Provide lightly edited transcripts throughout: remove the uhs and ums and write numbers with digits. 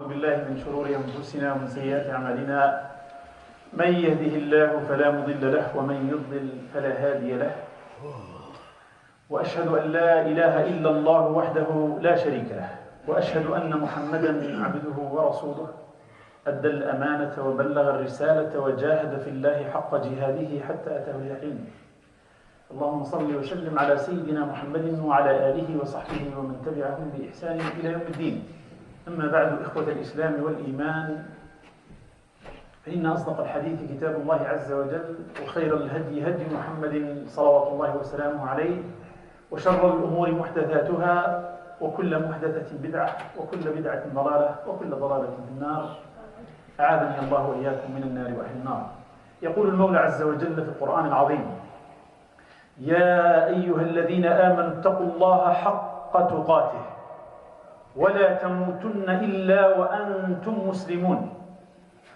بالله من شرور أنفسنا ومن سيئات أعمالنا من يهده الله فلا مضل له ومن يضلل فلا هادي له وأشهد أن لا إله إلا الله وحده لا شريك له وأشهد أن محمدا عبده ورسوله أدى الأمانة وبلغ الرسالة وجاهد في الله حق جهاده حتى أتاه اليقين. اللهم صل وسلم على سيدنا محمد وعلى آله وصحبه ومن تبعهم بإحسان إلى يوم الدين. أما بعد، إخوة الإسلام والإيمان، فإن أصدق الحديث كتاب الله عز وجل، وخير الهدي هدي محمد صلوات الله وسلامه عليه، وشر الأمور محدثاتها، وكل محدثة بدعة، وكل بدعة ضلالة، وكل ضلالة في النار. أعاذني الله وإياكم من النار وأهل النار. يقول المولى عز وجل في القرآن العظيم: يا أيها الذين آمنوا اتقوا الله حق تقاته ولا تموتن إلا وأنتم مسلمون.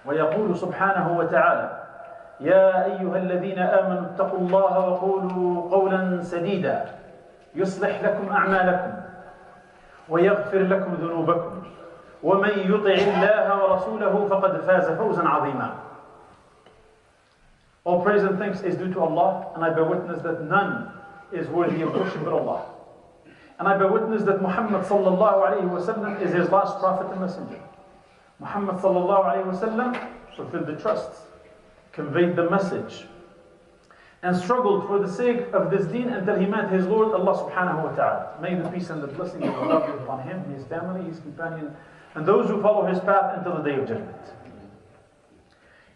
ويقول سبحانه وتعالى: يا أيها الذين آمنوا اتقوا الله وقولوا قولا سديدا يصلح لكم أعمالكم ويغفر لكم ذنوبكم ومن يطع الله ورسوله فقد فاز فوزا عظيما. All praise and thanks is due to Allah, and I bear witness that none is worthy of worship but Allah. And I bear witness that Muhammad sallallahu alayhi wa sallam is his last prophet and messenger. Muhammad sallallahu alayhi wa sallam fulfilled the trust, conveyed the message, and struggled for the sake of this deen until he met his Lord Allah subhanahu wa ta'ala. May the peace and the blessing of Allah be upon him, his family, his companion, and those who follow his path until the day of judgment.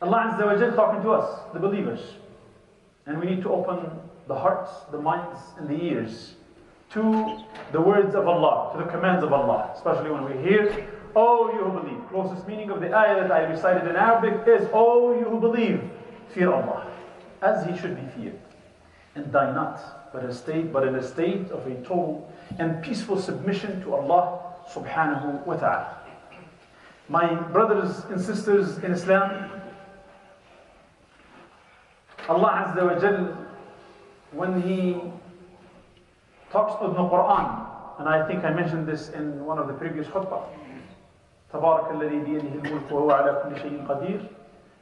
Allah Azza wa Jal talking to us, the believers, and we need to open the hearts, the minds, and the ears to the words of Allah, to the commands of Allah, especially when we hear, "Oh, you who believe." Closest meaning of the ayah that I recited in Arabic is, "Oh, you who believe, fear Allah, as He should be feared, and die not, but in a state of a total and peaceful submission to Allah subhanahu wa ta'ala." My brothers and sisters in Islam, Allah Azza wa Jal, when He talks in the Quran, and I think I mentioned this in one of the previous khutbah, تبارك الذي بيده الملك وهو على كل شيء قدير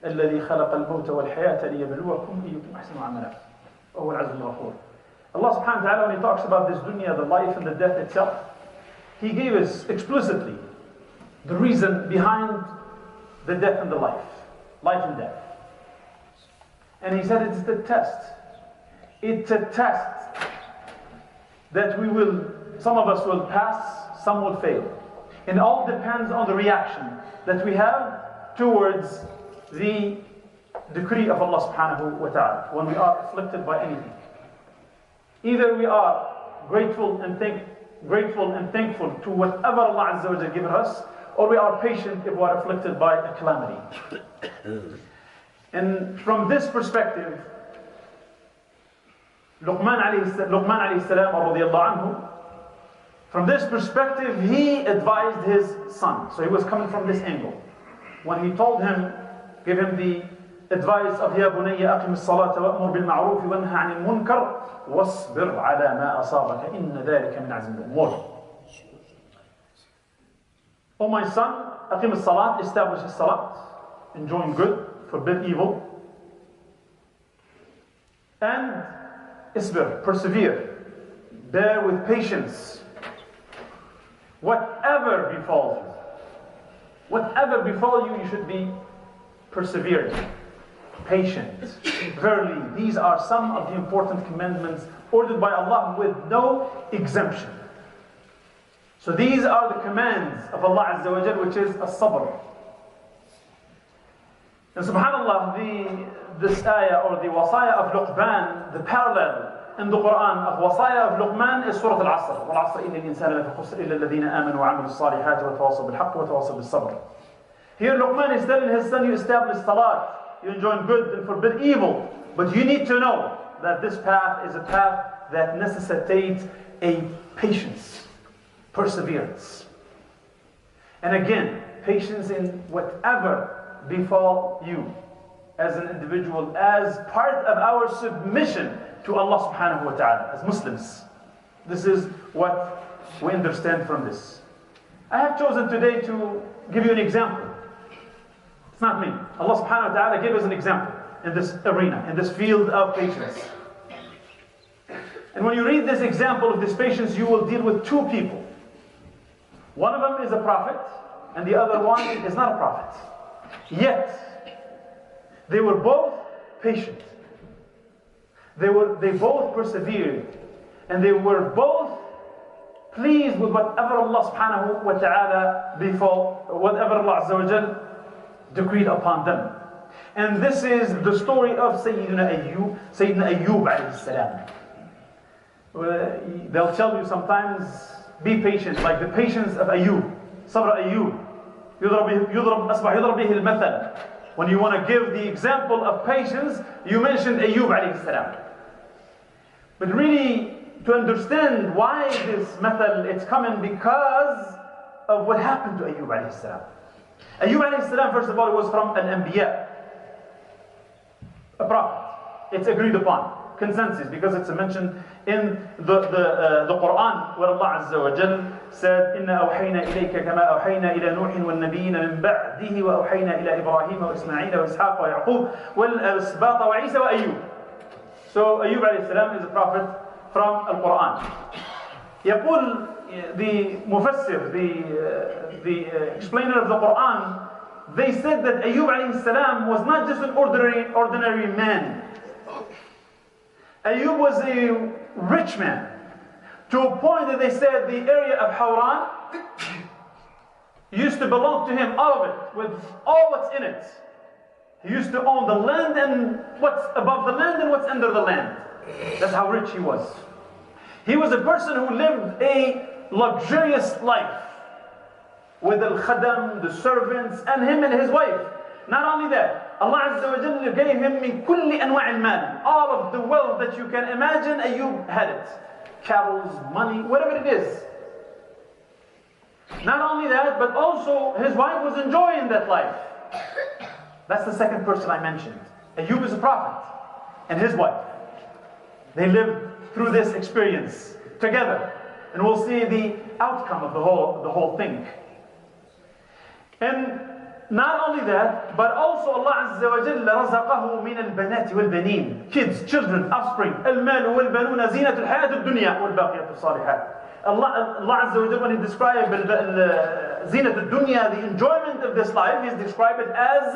الذي خلق الموت والحياة ليبلوكم أيكم أحسن عملا وهو العزيز الغفور. Allah subhanahu wa ta'ala, when He talks about this dunya, the life and the death itself, He gave us explicitly the reason behind the death and the life and death. And He said it's the test. It's a test that some of us will pass, some will fail. It all depends on the reaction that we have towards the decree of Allah subhanahu wa ta'ala when we are afflicted by anything. Either we are grateful and thankful to whatever Allah Azza wa Jalla given us, or we are patient if we are afflicted by a calamity. And from this perspective, Luqman alayhi salam radiyallahu anhu, from this perspective, he advised his son. So he was coming from this angle. When he told him, gave him the advice of يَا بُنَيَّ أَقِمِ الصَّلَاةَ وَأْمُرْ بِالْمَعْرُوفِ وَانْهَ عَنِ الْمُنْكَرِ وَاصْبِرْ عَلَى مَا أَصَابَكَ إِنَّ ذَلِكَ مِنْ عَزْمِ الْأُمُورِ. O my son, أقم الصلاة, establish the salat, enjoin good, forbid evil, and isbir, persevere, bear with patience. Whatever befalls you, you should be persevering, patient. Verily, these are some of the important commandments ordered by Allah with no exemption. So these are the commands of Allah Azza wa Jal, which is as-sabr. And subhanAllah, this ayah or the wasaya of Luqman, the parallel in the Quran of wasaya of Luqman is Surah Al-Asr. وَالْعَصْرِ إِنَّ الْإِنسَانَ لَفِي خُسْرٍ إِلَّا الَّذِينَ آمَنُوا وَعَمِلُوا الصَّالِحَاتِ وَتَوَاصَوْا بِالْحَقِّ وَتَوَاصَوْا بِالصَّبْرِ. Here Luqman is telling his son, you establish salat, you enjoin good and forbid evil. But you need to know that this path is a path that necessitates a patience, perseverance. And again, patience in whatever befall you as an individual, as part of our submission to Allah subhanahu wa ta'ala as Muslims. This is what we understand from this. I have chosen today to give you an example. It's not me. Allah subhanahu wa ta'ala gave us an example in this arena, in this field of patience. And when you read this example of this patience, you will deal with two people. One of them is a prophet, and the other one is not a prophet. Yet, they were both patient. They both persevered, and they were both pleased with whatever Allah subhanahu wa ta'ala whatever Allah azza wa jal decreed upon them. And this is the story of Sayyidina Ayoub alayhi salam. They'll tell you sometimes, be patient, like the patience of Ayoub. Sabr Ayoub. يضرب به المثل. When you want to give the example of patience, you mentioned Ayoub alayhi salam. But really, to understand why this method, it's coming because of what happened to Ayoub alayhi salam. Ayoub alayhi salam, first of all, was from an anbiya, a prophet. It's agreed upon, consensus, because it's mentioned in the Quran, where Allah Azza wa Jal said, "Inna awhayna ilayka kama awhayna ila Nuhin wal nabiyina min ba'dihi wa awhayna ila Ibrahim wa Ismail wa Ishaq wa Yaqub wal asbat wa Isa wa Ayyub." So Ayoub alayhi salam is a prophet from Al-Quran. يقول the Mufassir, the explainer of the Quran, they said that Ayoub alayhi salam was not just an ordinary man. Ayoub was a rich man, to a point that they said the area of Hawran used to belong to him, all of it, with all what's in it. He used to own the land and what's above the land and what's under the land. That's how rich he was. He was a person who lived a luxurious life with al-khadam, the servants, and him and his wife. Not only that, Allah Azza wa Jalla gave him min kulli anwa' al-mal. All of the wealth that you can imagine, Ayoub had it. Cattle, money, whatever it is. Not only that, but also his wife was enjoying that life. That's the second person I mentioned. Ayoub is a prophet, and his wife. They lived through this experience together, and we'll see the outcome of the whole thing. And not only that, but also Allah Azza wa Jalla رزقه من البنات والبنين, kids, children, offspring. المال والبنون زينة الحياة الدنيا والباقيات الصالحات. Allah Azza wa Jalla, when He described زينة الدنيا, the enjoyment of this life, He's described it as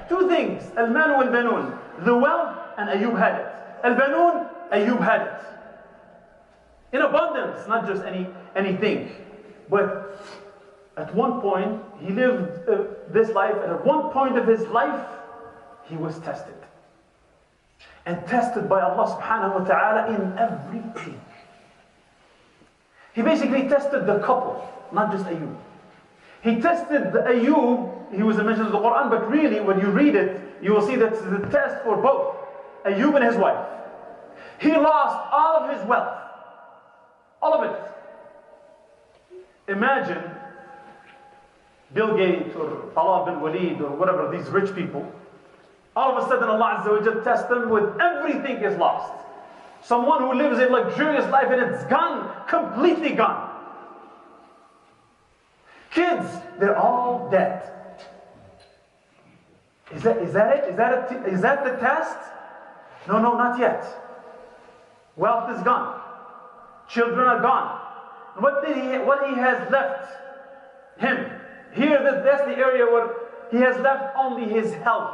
two things: المال والبنون, the wealth, and Ayoub had it. البنون, Ayoub had it in abundance, not just anything. But at one point, he lived this life, and at one point of his life, he was tested. And tested by Allah subhanahu wa ta'ala in everything. He basically tested the couple, not just Ayoub. He tested Ayoub, he was mentioned in the Quran, but really when you read it, you will see that it's the test for both Ayoub and his wife. He lost all of his wealth. All of it. Imagine Bill Gates or Talal bin Walid or whatever, these rich people. All of a sudden Allah Azza wa Jalla tests them with everything is lost. Someone who lives a luxurious life and it's gone, completely gone. Kids, they're all dead. Is that it? Is that the test? No, not yet. Wealth is gone. Children are gone. What he has left him? Here, that's the area where he has left only his health.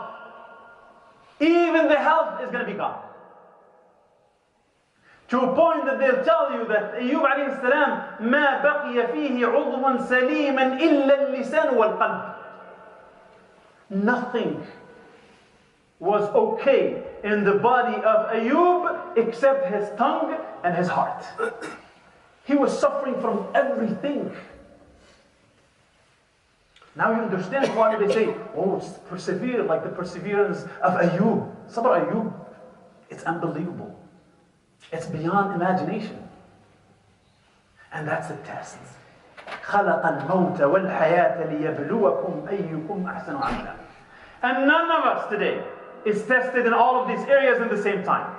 Even the health is going to be gone. To a point that they'll tell you that Ayoub alayhi salam, ما بقي فيه عضوا سليما إلا اللسان والقلب. Nothing was okay in the body of Ayoub except his tongue and his heart. He was suffering from everything. Now you understand why they say, oh, persevere like the perseverance of Ayoub. Sabr Ayoub, it's unbelievable. It's beyond imagination. And that's a test. خَلَقَ الْمَوْتَ وَالْحَيَاةَ لِيَبْلُوَكُمْ أَيُّكُمْ أَحْسَنُ عَمَلًا. And none of us today is tested in all of these areas at the same time.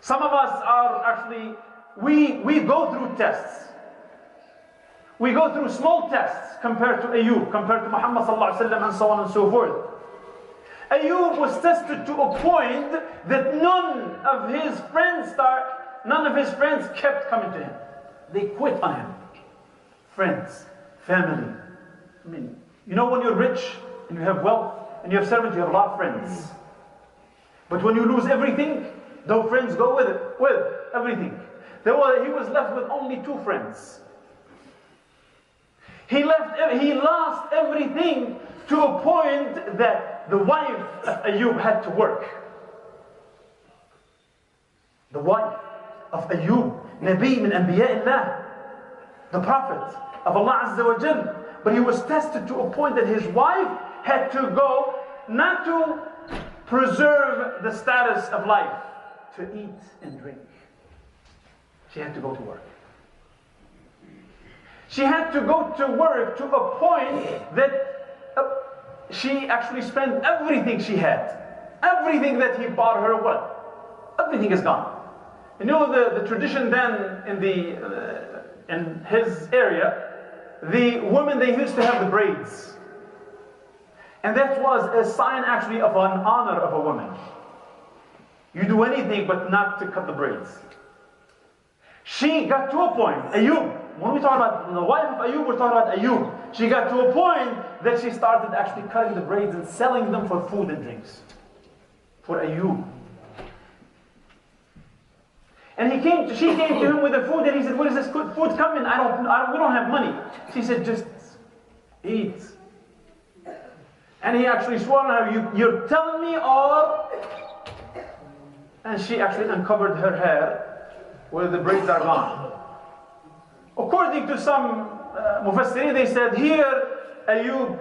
Some of us are actually, we go through tests. We go through small tests compared to Ayoub, compared to Muhammad sallallahu alaihi wasallam, and so on and so forth. Ayoub was tested to a point that none of his friends kept coming to him. They quit on him. Friends, family. I mean, you know, when you're rich and you have wealth and you have servants, you have a lot of friends. But when you lose everything, those friends go with everything. He was left with only 2 friends. He lost everything to a point that the wife of Ayoub had to work. The wife of Ayoub, Nabi min Anbiya'illah, the Prophet of Allah Azza wa Jal. But he was tested to a point that his wife had to go, not to preserve the status of life, to eat and drink. She had to go to work. She had to go to work to a point that she actually spent everything she had. Everything that he bought her, what? Everything is gone. You know the tradition then in his area, the women, they used to have the braids. And that was a sign actually of an honor of a woman. You do anything but not to cut the braids. She got to a point, Ayoub, when we talk about the wife of Ayoub, we're talking about Ayoub. She got to a point that she started actually cutting the braids and selling them for food and drinks. For Ayoub. And she came to him with the food and he said, "Where is this food coming? We don't have money." She said, "Just eat." And he actually swore on her, "You're telling me or..." And she actually uncovered her hair where the braids are gone. According to some Mufassirin, they said here Ayoub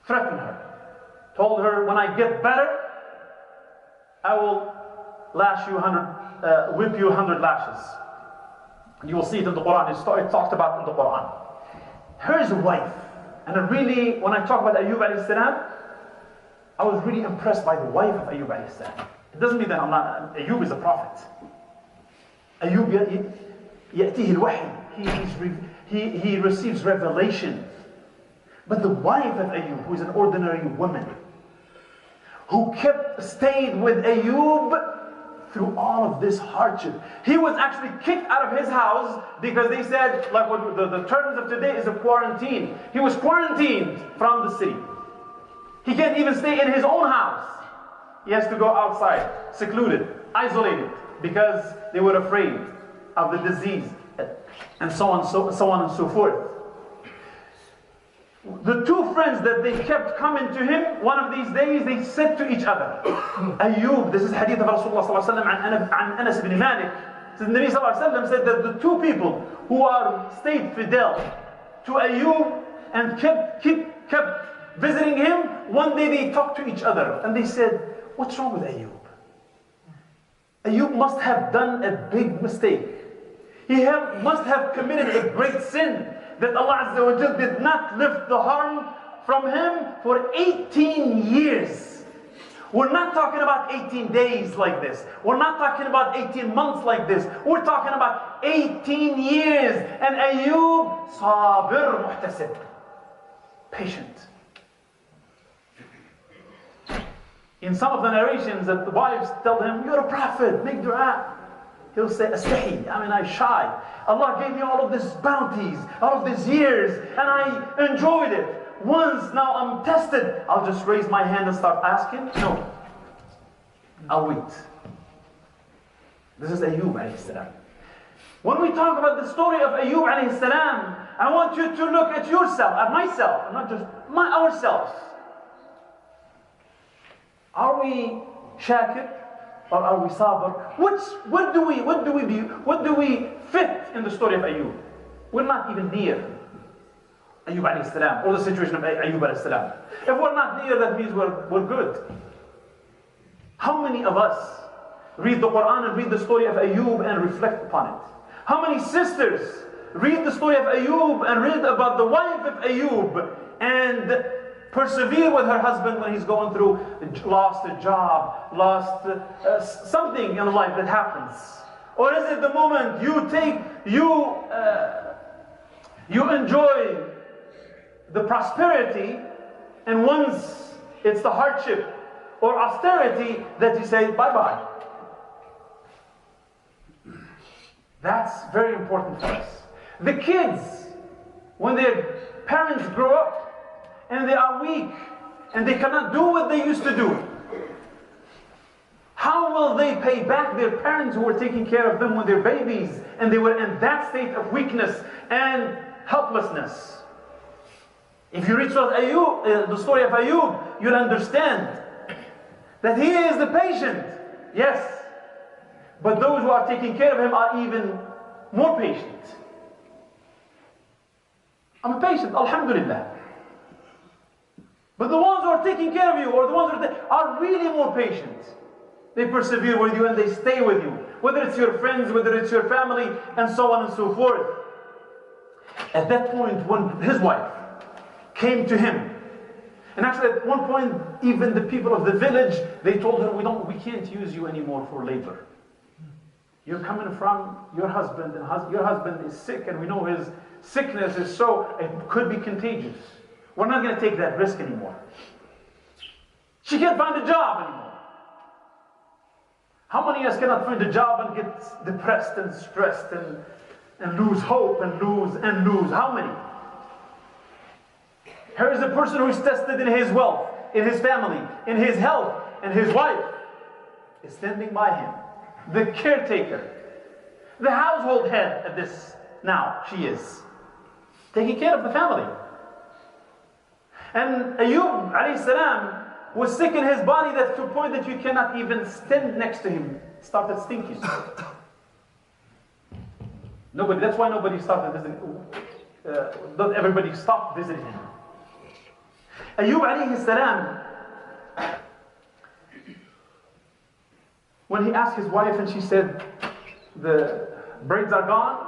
threatened her, told her, "When I get better, I will lash you whip you 100 lashes." You will see it in the Quran. It's talked about in the Quran. Here's a wife, and really, when I talk about Ayoub alayhi salam, I was really impressed by the wife of Ayoub alayhi salam. It doesn't mean that Ayoub is a prophet. Ayoub يأتيه الوحي. He receives revelation. But the wife of Ayoub, who is an ordinary woman, who stayed with Ayoub through all of this hardship. He was actually kicked out of his house because they said, like what the terms of today is a quarantine. He was quarantined from the city. He can't even stay in his own house. He has to go outside, secluded, isolated, because they were afraid of the disease, and so on and so forth. The 2 friends that they kept coming to him, one of these days they said to each other, Ayoub, this is hadith of Rasulullah sallallahu alaihi wasallam an Anas ibn Malik. The Nabi sallallahu alaihi wasallam said that the 2 people who stayed fidel to Ayoub and kept visiting him, one day they talked to each other and they said, "What's wrong with Ayoub? Ayoub must have done a big mistake. He must have committed a great sin that Allah Azza wa Jal did not lift the harm from him for 18 years. We're not talking about 18 days like this. We're not talking about 18 months like this. We're talking about 18 years. And Ayoub, sabir muhtasib, patient. In some of the narrations that the wives tell him, "You're a prophet, make dua." He'll say, "Astahi, I'm shy. Allah gave me all of these bounties, all of these years, and I enjoyed it. Once now I'm tested, I'll just raise my hand and start asking? No. I'll wait." This is Ayoub alayhi salam. When we talk about the story of Ayoub alayhi salam, I want you to look at yourself, at myself, not just ourselves. Are we shakir or are we sabr? What do we fit in the story of Ayoub? We're not even near Ayoub alayhi salam or the situation of Ayoub alayhi salam. If we're not near, that means we're good. How many of us read the Quran and read the story of Ayoub and reflect upon it? How many sisters read the story of Ayoub and read about the wife of Ayoub and persevere with her husband when he's going through, lost a job, lost something in life that happens? Or is it the moment you You enjoy the prosperity, and once it's the hardship or austerity that you say bye-bye. That's very important for us. The kids, when their parents grow up and they are weak and they cannot do what they used to do, how will they pay back their parents who were taking care of them when they're babies and they were in that state of weakness and helplessness? If you read Surah Ayoub, the story of Ayoub, you'll understand that he is the patient, yes, but those who are taking care of him are even more patient. I'm patient, alhamdulillah. But the ones who are taking care of you, or the ones who are really more patient. They persevere with you and they stay with you. Whether it's your friends, whether it's your family, and so on and so forth. At that point, when his wife came to him, and actually at one point, even the people of the village, they told her, we can't use you anymore for labor. You're coming from your husband, and your husband is sick, and we know his sickness is so, it could be contagious. We're not going to take that risk anymore. She can't find a job anymore. How many of us cannot find a job and get depressed and stressed and lose hope and lose? How many? Here is a person who is tested in his wealth, in his family, in his health, and his wife is standing by him. The caretaker, the household head at this, now she is taking care of the family. And Ayoub alayhi salam was sick in his body that to a point that you cannot even stand next to him. It started stinking. That's why nobody started visiting. Not everybody stopped visiting him. Ayoub alayhi salam, when he asked his wife and she said, the braids are gone,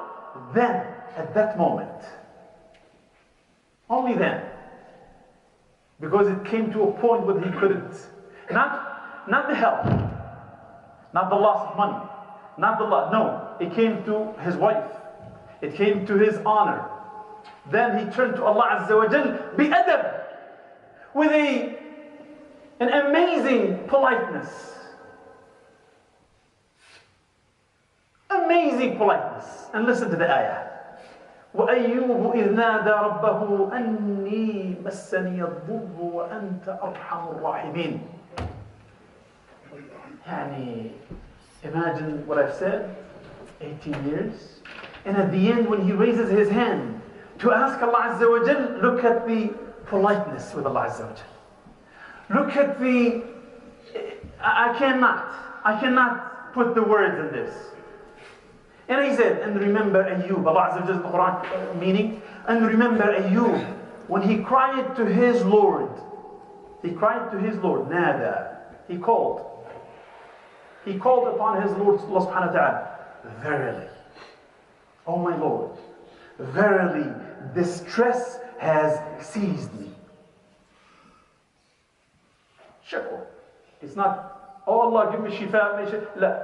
then, at that moment, only then, because it came to a point where he couldn't, not the health, not the loss of money, not the loss, no, it came to his wife, it came to his honor. Then he turned to Allah Azza wa Jal bi-adab, with an amazing politeness. Amazing politeness. And listen to the ayah. وَأَيُّوبُ إِذْ نَادَى رَبَّهُ أَنِّي مَسَّنِيَ الضُّرُّ وَأَنْتَ أَرْحَمُ الرَّاحِمِينَ. Imagine what I've said, 18 years. And at the end, when he raises his hand to ask Allah Azza wa Jal, look at the politeness with Allah Azza wa Jal. Look at I cannot put the words in this. And he said, and remember Ayoub, Allah Azza wa Jal, the Quran meaning, and remember Ayoub, when he cried to his Lord, Nada, he called upon his Lord, Allah subhanahu wa ta'ala, verily, oh my Lord, verily, distress has seized me. Shakwa. It's not, oh Allah, give me shifa, la.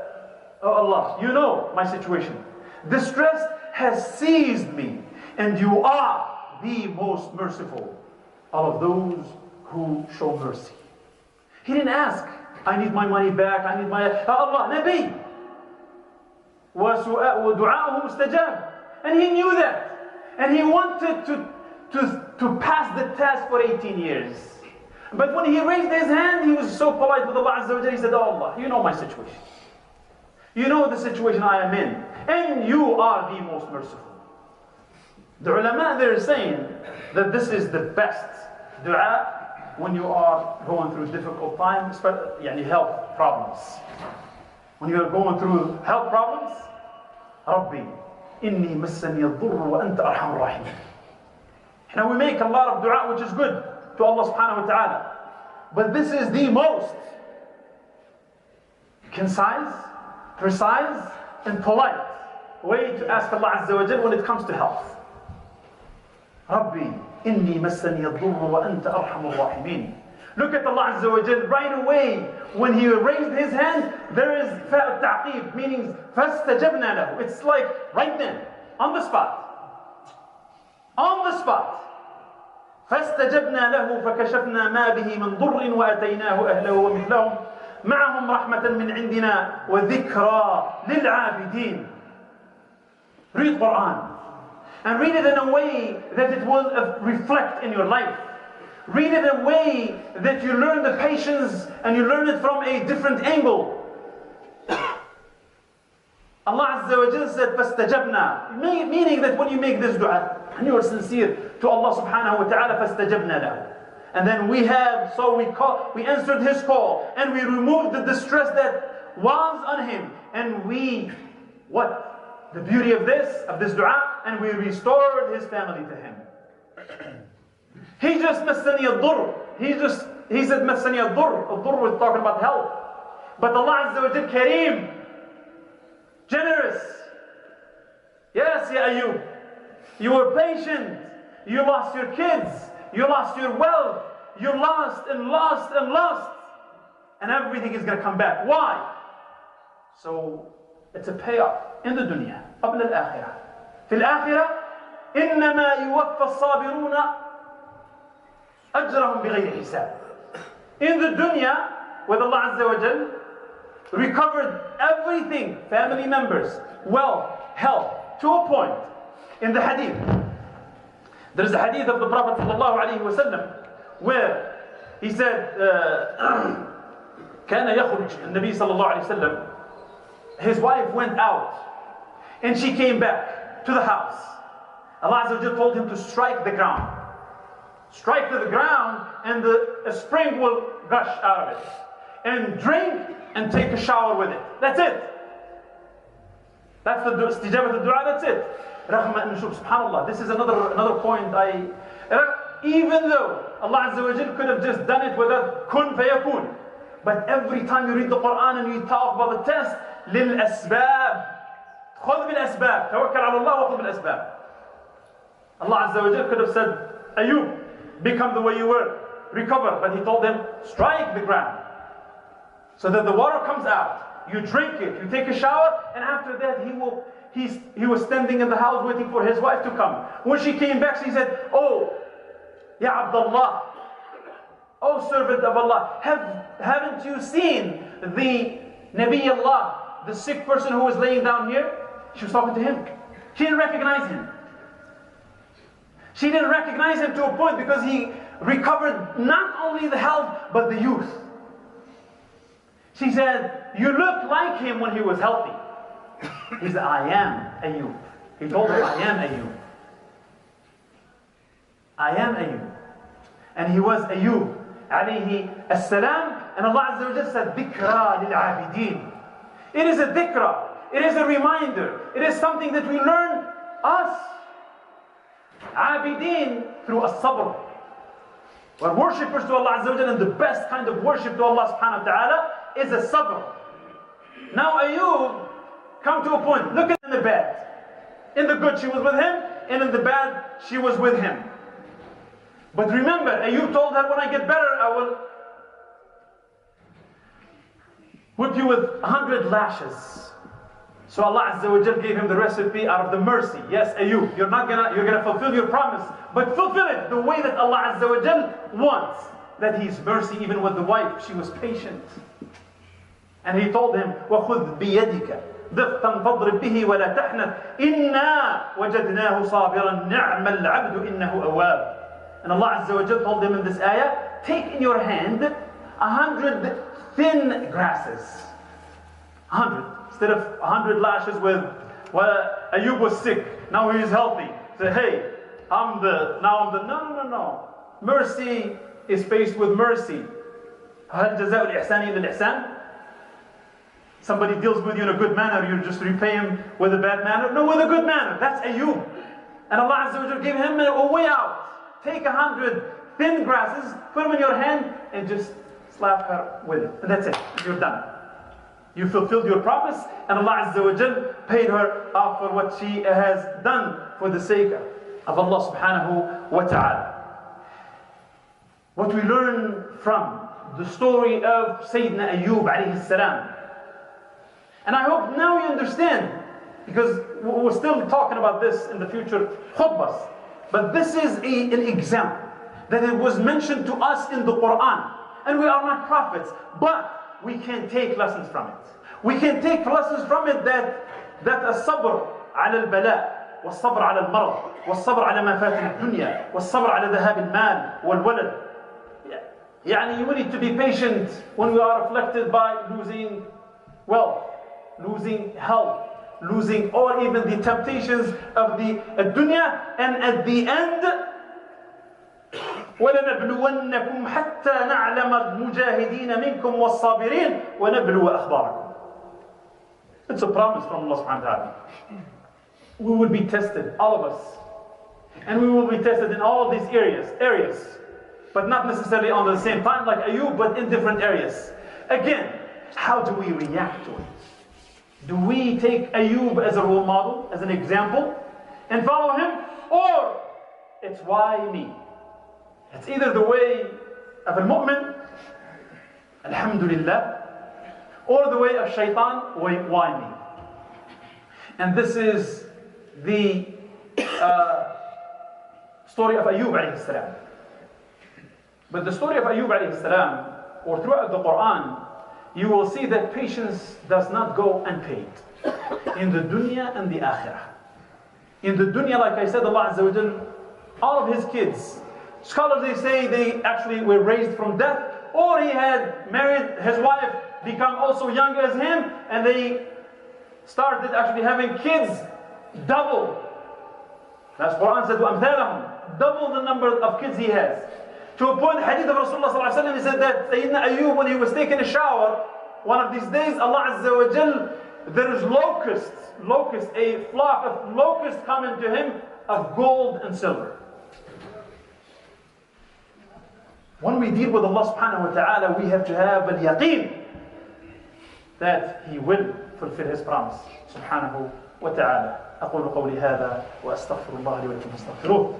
Oh Allah, you know my situation. Distress has seized me, and you are the most merciful of those who show mercy. He didn't ask, I need my money back, I need my... Allah, Nabi. وَدُعَاءُهُ مُسْتَجَابٌ. And he knew that. And he wanted to pass the test for 18 years. But when he raised his hand, he was so polite with Allah Azza wa Jalla. He said, oh Allah, you know my situation. You know the situation I am in. And you are the most merciful. The ulama, they're saying that this is the best dua when you are going through difficult times, health problems. When you are going through health problems, Rabbi, inni massani al-dhurr wa anta arhamur rahimin. Now we make a lot of dua which is good to Allah subhanahu wa ta'ala. But this is the most concise, precise, and polite way to ask Allah Azza wa Jal when it comes to health. Rabbi, inni massani al-dhurr wa anta arhamur rahimin. Look at Allah Azza wa Jal right away. When he raised his hand, there is fa' ta'qib, meaning fastajabna lahu. It's like right then, on the spot. On the spot. فاستجبنا له فكشفنا ما به من ضر وأتيناه أهله ومثلهم معهم رحمة من عندنا وذكرى للعابدين. Read Quran and read it in a way that it will reflect in your life. Read it in a way that you learn the patience and you learn it from a different angle. Allah Azza wa Jal said فاستجبنا, meaning that when you make this dua and you are sincere to Allah subhanahu wa ta'ala, فاستجبنا له. And then we answered his call and we removed the distress that was on him, and we, what? The beauty of this dua, and we restored his family to him. He just مسني الضر. He said مسني الضر. الضر was talking about health. But Allah Azza wa Jal Kareem, generous. Yes, Ya Ayoub, you were patient. You lost your kids. You lost your wealth. You lost and lost and lost. And everything is going to come back. Why? So it's a payoff in the dunya. قبل الآخرة. في الآخرة إنما يوفى الصابرون أجرهم بغير حساب. In the dunya, with Allah Azza wa Jal recovered everything, family members, wealth, health, to a point. In the hadith, there is a hadith of the Prophet ﷺ where he said, كان يخرج النبي صلى الله عليه وسلم, his wife went out and she came back to the house. Allah Azza wa Jal told him to strike the ground. Strike to the ground and a spring will gush out of it. And drink and take a shower with it. That's it. That's the istijabat al-dua, that's it. Subhanallah, this is another point. Even though Allah Azza wa Jal could have just done it without kun fayakun, but every time you read the Quran and you talk about the test, للأسباب, خذ بالأسباب, توكل على الله وخذ بالأسباب. Allah Azza wa Jal could have said, Ayoub, become the way you were, recover, but he told them, strike the ground, so that the water comes out. You drink it, you take a shower, and after that he was standing in the house waiting for his wife to come. When she came back, she said, oh, Ya Abdullah, oh servant of Allah, haven't you seen the Nabi Allah, the sick person who was laying down here? She was talking to him. She didn't recognize him. She didn't recognize him to a point because he recovered not only the health, but the youth. She said, you look like him when he was healthy. He said, I am Ayoub. He told her, I am Ayoub. I am Ayoub. And he was Ayoub alayhi as-salam. And Allah Azza wa Jalla said, dhikra lil-abidin. It is a dhikra. It is a reminder. It is something that we learn, us, abidin, through as-sabr. We're worshippers to Allah Azza wa Jalla, and the best kind of worship to Allah subhanahu wa ta'ala is a sabr. Now Ayoub come to a point. Look at in the bad. In the good she was with him, and in the bad she was with him. But remember, Ayoub told her, when I get better, I will whip you with 100 lashes. So Allah Azza wa Jal gave him the recipe out of the mercy. Yes, Ayoub, you're gonna fulfill your promise, but fulfill it the way that Allah Azza wa Jal wants. That He's mercy even with the wife. She was patient. And he told him, وَخُذْ بِيَدِكَ ضِغْطًا فَاضْرِبْ بِهِ وَلَا تَحْنَثْ إِنَّا وَجَدْنَاهُ صَابِرًا نِعْمَ الْعَبْدُ إِنَّهُ أَوَّابٌ. And Allah Azza wa Jal told him in this ayah, take in your hand 100 thin grasses. 100. Instead of 100 lashes with, well, Ayoub was sick, now he is healthy. Say, hey, no. Mercy is faced with mercy. هل جزاء الإحسان إلا الإحسان? Somebody deals with you in a good manner, you just repay him with a bad manner? No, with a good manner. That's Ayoub. And Allah Azza wa Jalla gave him a way out. Take 100 thin grasses, put them in your hand, and just slap her with it. And that's it. You're done. You fulfilled your promise, and Allah Azza wa Jalla paid her off for what she has done for the sake of Allah subhanahu wa ta'ala. What we learn from the story of Sayyidina Ayoub alayhi salam. And I hope now you understand, because we're still talking about this in the future khutbahs. But this is an example that it was mentioned to us in the Quran. And we are not prophets, but we can take lessons from it. We can take lessons from it that الصبر على البلاء والصبر على المرض والصبر على ما فات الدنيا والصبر على ذهاب المال والولد. يعني we need to be patient when we are afflicted by losing wealth, losing health, losing or even the temptations of the dunya, and at the end وَلَنَبْلُوَنَّكُمْ حَتَّى نَعْلَمَ الْمُجَاهِدِينَ مِنْكُمْ وَالصَّابِرِينَ وَنَبْلُوَ أَخْبَارَكُم. It's a promise from Allah subhanahu wa ta'ala. We will be tested, all of us. And we will be tested in all these areas. But not necessarily on the same time like Ayoub, but in different areas. Again, how do we react to it? Do we take Ayoub as a role model, as an example, and follow him? Or it's why me? It's either the way of al-mu'min, alhamdulillah, or the way of shaitan, why me? And this is the story of Ayoub alayhi salam. But the story of Ayoub alayhi salam, or throughout the Quran, you will see that patience does not go unpaid in the dunya and the akhirah. In the dunya, like I said, Allah Azza wa Jal, all of his kids, scholars they say they actually were raised from death, or he had married his wife, become also young as him, and they started actually having kids double. That's Quran said, وَأَمْثَالَهُمْ, double the number of kids he has. To a point, hadith of Rasulullah sallallahu alaihi wasallam, he said that Sayyidina Ayoub, when he was taking a shower, one of these days, Allah Azza wa Jal, there is locusts, a flock of locusts coming to him of gold and silver. When we deal with Allah subhanahu wa ta'ala, we have to have al-yaqeen that He will fulfill His promise subhanahu wa ta'ala. أقول قولي هذا وأستغفر الله لي ولكم فاستغفروه.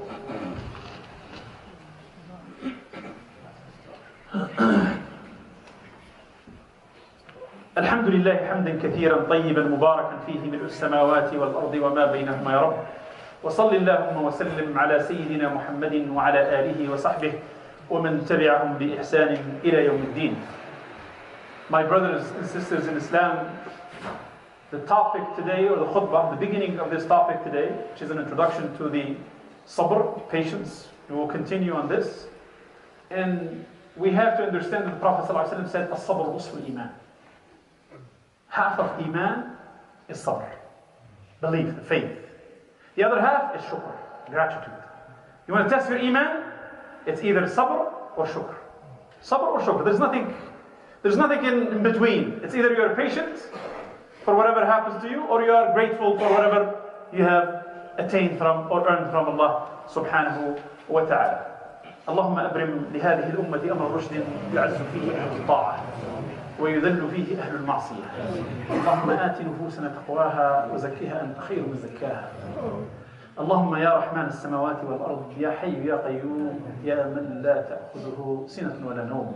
الحمد لله حمدا كثيرا طيبا مباركا فيه ملء السماوات والأرض وما بينهما يا رب. وصل اللهم وسلم على سيدنا محمد وعلى آله وصحبه ومن تبعهم بإحسان إلى يوم الدين. My brothers and sisters in Islam, the topic today, or the khutbah, the beginning of this topic today, which is an introduction to the sabr, patience, we will continue on this. And we have to understand that the Prophet ﷺ said, as-sabr usful iman. Half of iman is sabr, belief, faith. The other half is shukr, gratitude. You want to test your iman? It's either sabr or shukr. Sabr or shukr. There's nothing in between. It's either you are patient for whatever happens to you, or you are grateful for whatever you have attained from or earned from Allah subhanahu wa ta'ala. اللهم أبرم لهذه الأمة أمر رشد يعز فيه أهل الطاعة ويذل فيه أهل المعصية. اللهم آت نفوسنا تقواها وزكها أنت خير من زكاها. اللهم يا رحمن السماوات والأرض يا حي يا قيوم يا من لا تأخذه سنة ولا نوم.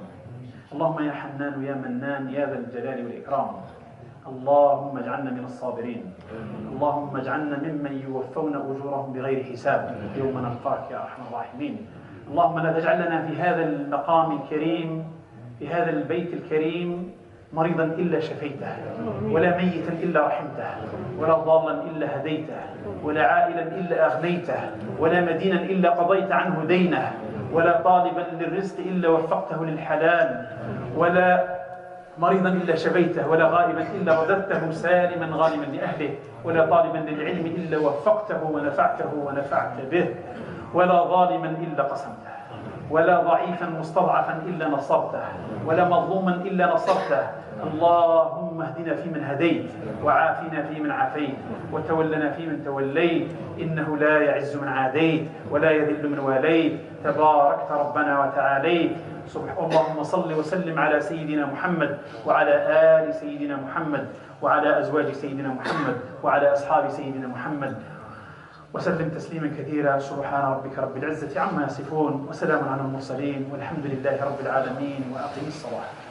اللهم يا حنان يا منان يا ذا الجلال والإكرام. اللهم اجعلنا من الصابرين. اللهم اجعلنا ممن يوفون أجورهم بغير حساب يوم نلقاك يا أرحم الراحمين. اللهم لا تجعل لنا في هذا المقام الكريم، في هذا البيت الكريم، مريضا إلا شفيته، ولا ميتا إلا رحمته، ولا ضالا إلا هديته، ولا عائلا إلا أغنيته، ولا مدينا إلا قضيت عنه دينه، ولا طالبا للرزق إلا وفقته للحلال، ولا مريضا إلا شفيته، ولا غائبا إلا رددته سالما غانما لأهله، ولا طالبا للعلم إلا وفقته ونفعته ونفعت به، ولا ظالما إلا قسمته، ولا ضعيفا مستضعفا إلا نصرته، ولا مظلوما إلا نصرته. اللهم اهدنا فيمن هديت، وعافنا فيمن عافيت، وتولنا فيمن توليت، إنه لا يعز من عاديت ولا يذل من واليت، تباركت ربنا وتعاليت. اللهم صل وسلم على سيدنا محمد وعلى آل سيدنا محمد وعلى أزواج سيدنا محمد وعلى أصحاب سيدنا محمد وسلم تسليما كثيرا. سبحان ربك رب العزة عما يصفون وسلام على المرسلين والحمد لله رب العالمين وأقم الصلاة.